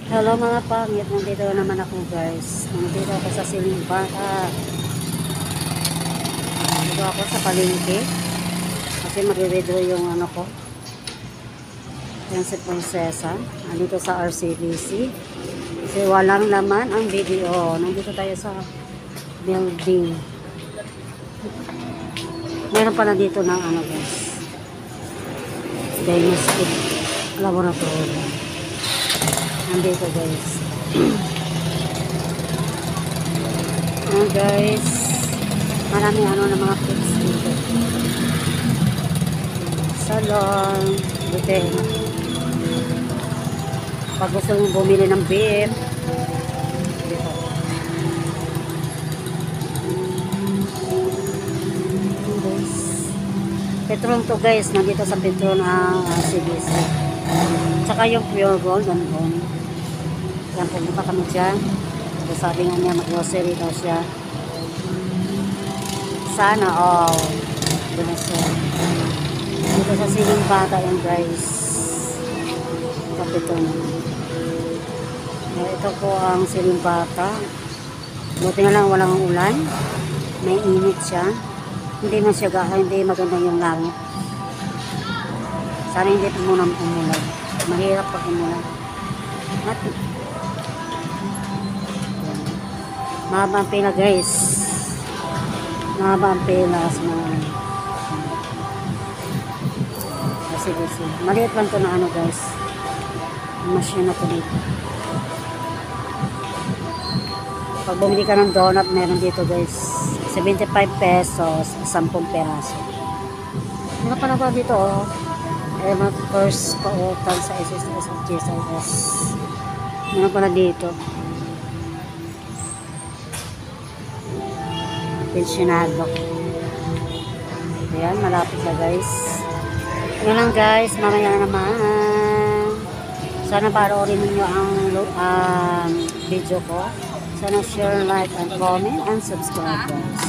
Hello mga pangit, nandito naman ako guys. Nandito ako sa Silimbata. Nandito ako sa palengke. Kasi magre-withdraw yung ano ko. Yan si Prinsesa. Nandito sa RCBC. Kasi walang laman ang video. Nandito tayo sa building. Meron pala dito ng ano guys. Diagnostic Laboratory. Nandito guys. Ayan guys. Marami ano na mga kids dito. Salon. Buti. Pag gusto nyo bumili ng beef. Dito. Guys. Petron to guys. Nandito sa Petron ang CBC. Tsaka yung pure gold. Nandun. Yan, pumunta kami dyan. So, sabi nga niya, mag-grocery daw siya. Sana all. Dito sa Silimbata yun guys. Kapito na. Ito po ang Silimbata. Buti na lang walang ulan. May init siya. Hindi man siya hindi maganda yung langit. Sana hindi po muna umulan. Mahirap pag umulan. At mahaba ang pila guys. Mahaba ang pila sa mga kasi maliit lang ito na ano guys. Machine na ito dito. Pag bumili ka ng donut meron dito guys 75 pesos 10 peraso. Mga pala dito oh. Mga first pautan sa SSS at GSIS. Meron pala dito pensionado. Ayan, malapit na guys. Yun lang guys, mamaya naman. Sana panoorin ninyo ang video ko. Sana share, like, and comment, and subscribe guys.